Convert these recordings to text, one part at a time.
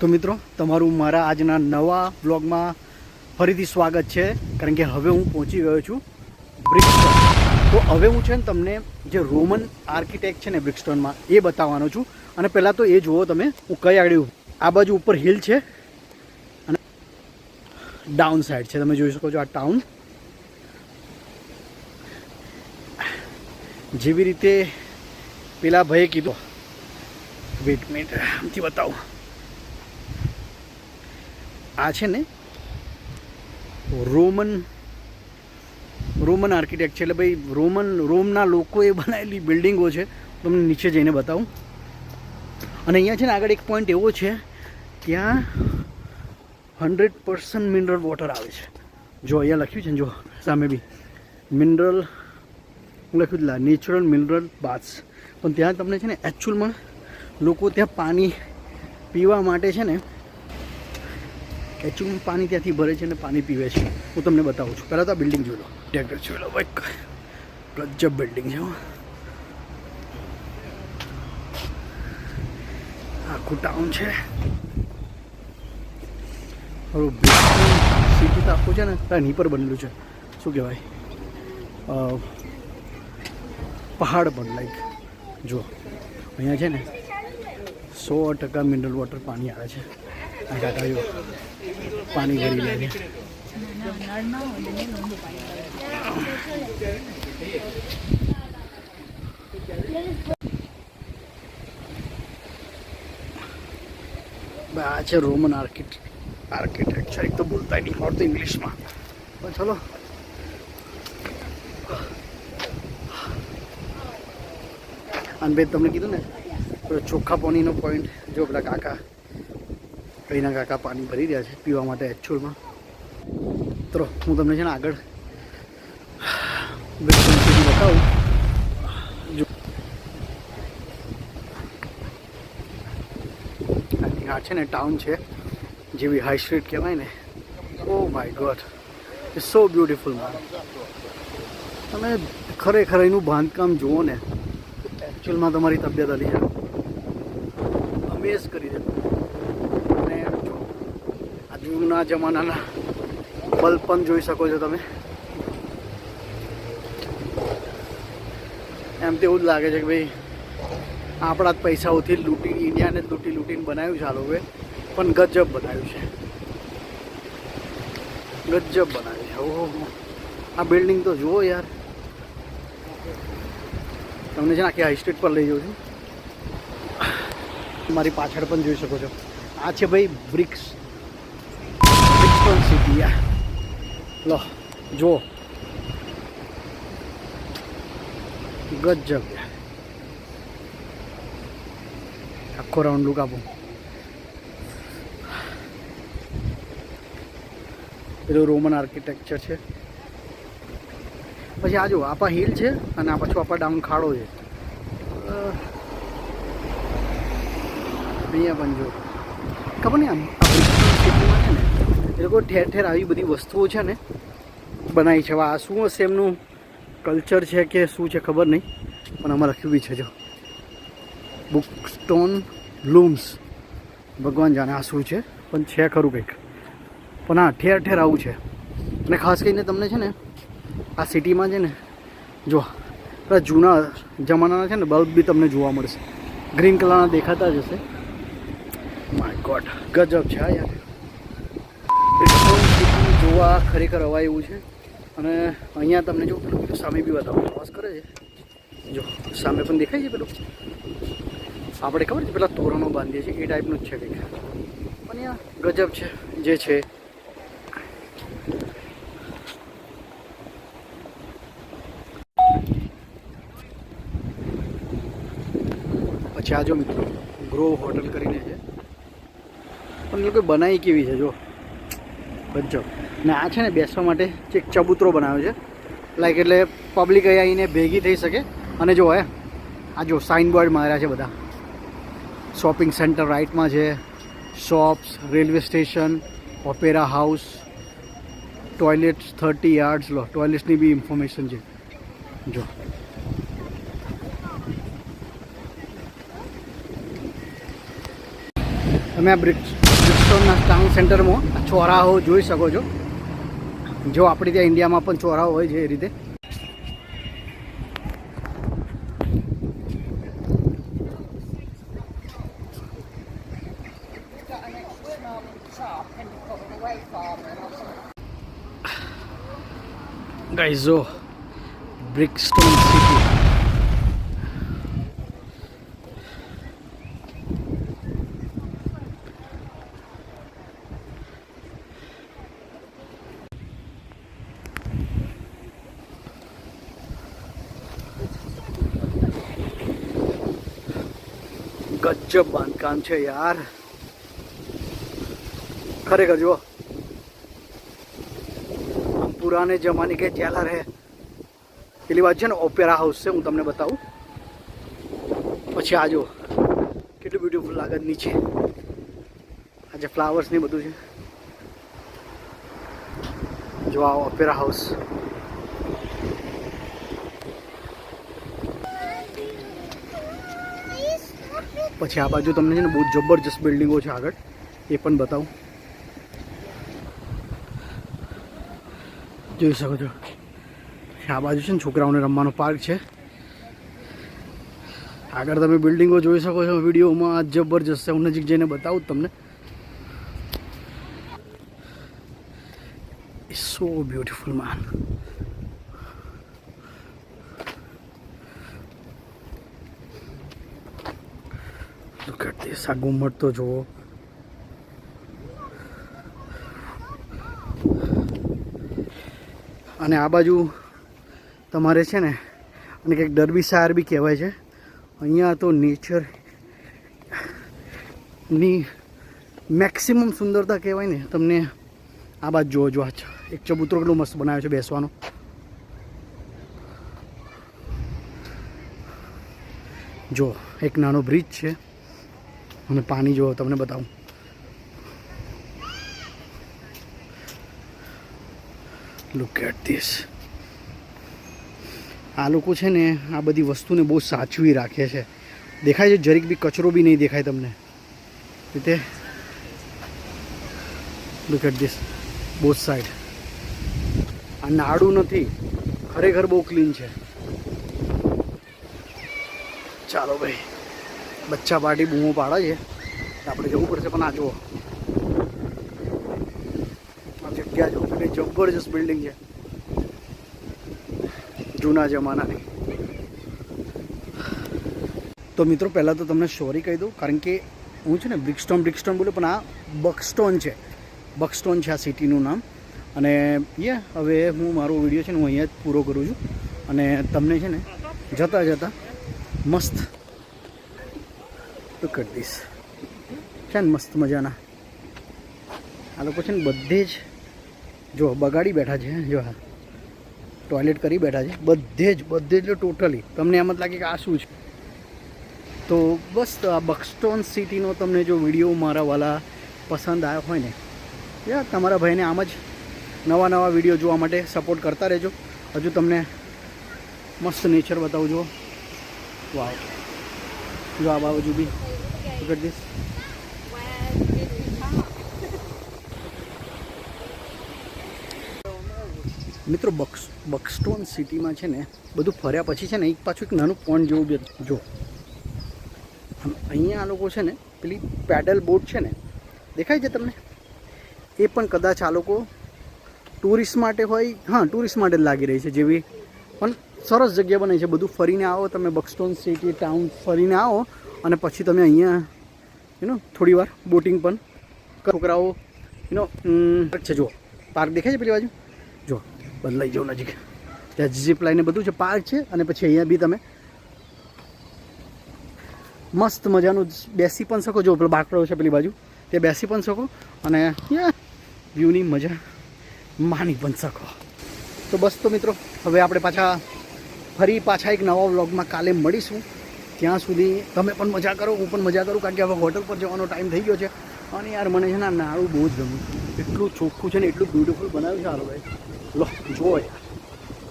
તો મિત્રો તમારું મારા આજના નવા વ્લોગમાં ફરીથી સ્વાગત છે. કારણ કે હવે હું પહોંચી ગયો છું બ્રિક્સટોન. તો હવે હું છે ને તમને જે રોમન આર્કિટેક્ટ છે ને બ્રિક્સટોનમાં એ બતાવવાનો છું. અને પહેલાં તો એ જુઓ તમે, હું કઈ આગળ આ બાજુ ઉપર હિલ છે અને ડાઉન સાઈડ છે. તમે જોઈ શકો છો આ ટાઉન. જેવી રીતે પેલા ભાઈએ કીધું, વેટ મિનિટ આમથી બતાવું. આ છે ને રોમન આર્કિટેક્ટ છે. એટલે ભાઈ રોમના લોકોએ બનાવેલી બિલ્ડિંગો છે. તમને નીચે જઈને બતાવું. અને અહીંયા છે ને આગળ એક પોઈન્ટ એવો છે, ત્યાં 100% મિનરલ વોટર આવે છે. જો અહીંયા લખ્યું છે ને, જો સામે બી મિનરલ લખ્યું જ, નેચરલ મિનરલ બાથ્સ. પણ ત્યાં તમને છે ને એકચ્યુઅલમાં લોકો ત્યાં પાણી પીવા માટે છે ને એકચ્યુઅલમાં પાણી ત્યાંથી ભરે છે અને પાણી પીવે છે. હું તમને બતાવું છું. પહેલાં તો આ બિલ્ડિંગ જોઈ લો, ડેકોર જોઈ લો ભાઈ, ગજબ બિલ્ડિંગ છે. આખું ટાઉન છે. હવે સિટી તો આખું છે ને એની પર બનેલું છે. શું કહેવાય, પહાડ પર. લાઈક જો અહીંયા છે ને 100% મિનરલ વોટર પાણી આવે છે. આ કાકા જો પાણી ભરી લે છે. આ છે રોમન આર્કિટેક્ચર. એક તો બોલતા નહીં આવડતું ઇંગ્લિશમાં, પણ ચલો. અને ભાઈ તમને કીધું ને ચોખ્ખા પાણીનો પોઈન્ટ. જો પેલા કાકા, અહીંના કાકા પાણી ભરી રહ્યા છે પીવા માટે એકચ્યુઅલમાં. તો હું તમને છે ને આગળ બતાવું. જો આ છે ને ટાઉન છે, જેવી હાઈ સ્ટ્રીટ કહેવાય ને. Oh my god, it's so beautiful man. તમે ખરેખર એનું બાંધકામ જુઓ ને, એકચ્યુઅલમાં તમારી તબિયત હલી જાય, અમેઝ કરી દે. અને જો આ જૂના જમાનાના બલ્બ પણ જોઈ શકો છો તમે. એમ તો એવું જ લાગે છે કે ભાઈ આપણા જ પૈસાઓથી લૂંટીને, ઇન્ડિયાને જ લૂંટીને બનાવ્યું છે આ લોકોએ. પણ ગજબ બનાવ્યું છે, ગજબ બનાવ્યું છે. ઓહો, આ બિલ્ડિંગ તો જુઓ યાર. તમને છે ને આખી હાઈ સ્ટ્રીટ પર લઈ જાઉં છું. મારી પાછળ પણ જોઈ શકો છો. આ છે ભાઈ બ્રિક્સટોન સિટી. આ લો જો, ગજબ. આખો રાઉન્ડ લુક આપું. પેલું રોમન આર્કિટેક્ચર છે. પછી આ જો આપા હિલ છે અને આ પાછું આપા ડાઉન ખાડો છે. અહીંયા પણ જો ખબર નહીં, આમ સિટીમાં છે ને એ લોકો ઠેર ઠેર આવી બધી વસ્તુઓ છે ને બનાવી છે. આ શું હશે એમનું કલ્ચર છે કે શું છે ખબર નહીં, પણ આમાં લખ્યું બી છે. જો બ્રિક્સટોન બ્લૂમ્સ. ભગવાન જાણે આ શું છે, પણ છે ખરું કંઈક. પણ હા, ઠેર ઠેર આવું છે. અને ખાસ કરીને તમને છે ને આ સિટીમાં છે ને જો જૂના જમાનાના છે ને બલ્બ બી તમને જોવા મળશે. ગ્રીન કલરના દેખાતા જ હશે. માય ગોડ, ગજબ છે યાર. બ્રિક્સટોન સિટી જોવા ખરેખર હવા એવું છે. અને અહીંયા તમને જો પેલું સામે બી બતાવો, ક્રોસ કરે છે. જો સામે પણ દેખાય છે પેલું. આપણે ખબર છે પેલા તોરણો બાંધીએ છીએ એ ટાઈપનું જ છે કંઈક. પણ અહીંયા ગજબ છે જે છે. પછી આ જો મિત્રો ગ્રોવ હોટલ કરીને છે, પણ એ લોકો બનાવી કેવી છે જો, ગજબ. ને આ છે ને બેસવા માટે એક ચબૂતરો બનાવ્યો છે, લાઈક એટલે પબ્લિક અહીંયા આવીને ભેગી થઈ શકે. અને જો આ જો સાઇન બોર્ડ માર્યા છે બધા. શોપિંગ સેન્ટર રાઇટમાં છે, shops, railway station, opera house, toilets 30 yards. લો ટોયલેટ્સની બી ઇન્ફોર્મેશન છે જો. તમે આ બ્રિક્સટોનના ટાઉન સેન્ટરમાં ચોરાહો જોઈ શકો છો. જો આપણે ત્યાં ઇન્ડિયામાં પણ ચોરાહો હોય છે એ રીતે. ગાઈઝ જો બ્રિક્સટોન સિટી. ગજબ બાંધકામ છે યાર, ખરેખર. જુઓ આમ પુરાને જમાને કે ચેલા રહે. પેલી વાત છે ને ઓપેરા હાઉસ છે, હું તમને બતાવું. પછી આ જો કેટલું બ્યુટીફુલ લાગે નીચે. આજે ફ્લાવર્સ ને બધું છે. જો આ ઓપેરા હાઉસ. પછી આ બાજુ તમને છે ને બહુ જબરજસ્ત બિલ્ડિંગો છે આગળ, એ પણ બતાવું. જોઈ શકો છો. આ બાજુ છે ને છોકરાઓને રમવાનો પાર્ક છે. આગળ તમે બિલ્ડિંગો જોઈ શકો છો વિડીયોમાં. જબરજસ્ત છે. હું નજીક જઈને બતાવું તમને. It's so beautiful man. Look at this. આ ઘુમ્મટ તો જુઓ. અને આ બાજુ તમારે છે ને અને કંઈક ડર્બીશાયર બી કહેવાય છે. અહીંયા તો નેચરની મેક્સિમમ સુંદરતા કહેવાય ને તમને. આ બાજુ જુઓ. જો એક ચબૂતરો કેટલું મસ્ત બનાવ્યો છે બેસવાનો. જો એક નાનો બ્રિજ છે અને પાણી જો તમને બતાવું. Look at this. આ લોકો છે ને આ બધી વસ્તુને બહુ સાચવી રાખે છે. દેખાય છે જરીક બી કચરો બી નહીં દેખાય તમને રીતે. Look at this both side. આ નાડું નથી, ખરેખર બહુ ક્લીન છે. ચાલો ભાઈ, બચ્ચા પાર્ટી બૂમો પાડે છે, આપણે જવું પડશે. પણ આ જુઓ આ જગ્યા જો, જબરજસ્ત બિલ્ડિંગ છે જૂના જમાનાની. તો મિત્રો પહેલાં તો તમને સોરી કહી દઉં, કારણ કે હું છે ને બ્રિક્સટોન બોલ્યો પણ આ બક્સટોન છે. બક્સટોન છે આ સિટીનું નામ. અને હવે હું મારો વિડીયો છે ને હું અહીંયા જ પૂરો કરું છું. અને તમને છે ને જતાં જતાં મસ્ત લુક એટ ધીસ છે ને મસ્ત મજાના આ લોકો છે ને બધે જ જો બગાડી બેઠા છે. જો હા ટોયલેટ કરી બેઠા છે બધે જ ટોટલી. તમને એમ જ લાગે કે આ શું છે. તો બસ આ બક્સટોન સિટીનો તમને જો વિડીયો મારા વાલા પસંદ આવ્યો હોય ને, યા તમારા ભાઈને આમ જ નવા વિડીયો જોવા માટે સપોર્ટ કરતા રહેજો. હજુ તમને મસ્ત નેચર બતાવું. જો વાવ, જો આ બાજુ બી લુક એટ ધીસ. મિત્રો બક્સટોન સિટીમાં છે ને બધું ફર્યા પછી છે ને એક પાછું એક નાનું પોન્ડ જેવું બી જો. અહીંયા આ લોકો છે ને પેલી પેડલ બોટ છે ને દેખાય છે તમને, એ પણ કદાચ આ લોકો ટુરિસ્ટ માટે હોય. હા, ટુરિસ્ટ માટે જ લાગી રહી છે જેવી. પણ સરસ જગ્યા બનાવી છે. બધું ફરીને આવો તમે બક્સટોન સિટી ટાઉન ફરીને આવો અને પછી તમે અહીંયા થોડી વાર બોટિંગ પણ છોકરાઓ છે. જો પાર્ક દેખાય છે પેલી બાજુ. જો બદલાઈ જાઓ નજીક. ત્યાં જીપ લાઈને બધું છે, પાર્ક છે. અને પછી અહીંયા બી તમે મસ્ત મજાનું બેસી પણ શકો. જો પેલો બાકડો છે પેલી બાજુ, તે બેસી પણ શકો અને વ્યૂની મજા માણી પણ શકો. તો બસ તો મિત્રો હવે આપણે ફરી પાછા એક નવા વ્લોગમાં કાલે મળીશું. ત્યાં સુધી તમે પણ મજા કરો, હું પણ મજા કરું, કારણ કે હવે હોટલ પર જવાનો ટાઈમ થઈ ગયો છે. અને યાર મને છે ને આ નાળું બહુ જ ગમ્યું. એટલું ચોખ્ખું છે ને એટલું બ્યુટીફુલ બનાવ્યું છે. હાલો ભાઈ લો જુઓ યાર.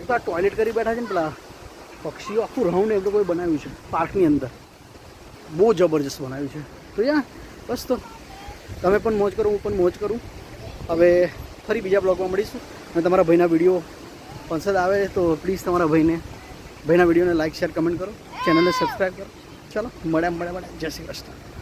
એક તો આ ટોયલેટ કરી બેઠા છે ને પેલા પક્ષીઓ, આખું રાઉન્ડ એવું કોઈ બનાવ્યું છે પાર્કની અંદર. બહુ જબરજસ્ત બનાવ્યું છે. તો યાર બસ તો તમે પણ મોજ કરો, હું પણ મોજ કરું. હવે ફરી બીજા બ્લોગમાં મળીશું. અને તમારા ભાઈના વિડીયો પસંદ આવે તો પ્લીઝ તમારા ભાઈના વિડીયોને લાઇક શેર કમેન્ટ કરો, ચેનલને સબસ્ક્રાઈબ કરો. ચાલો મળ્યા. જય શ્રી કૃષ્ણ.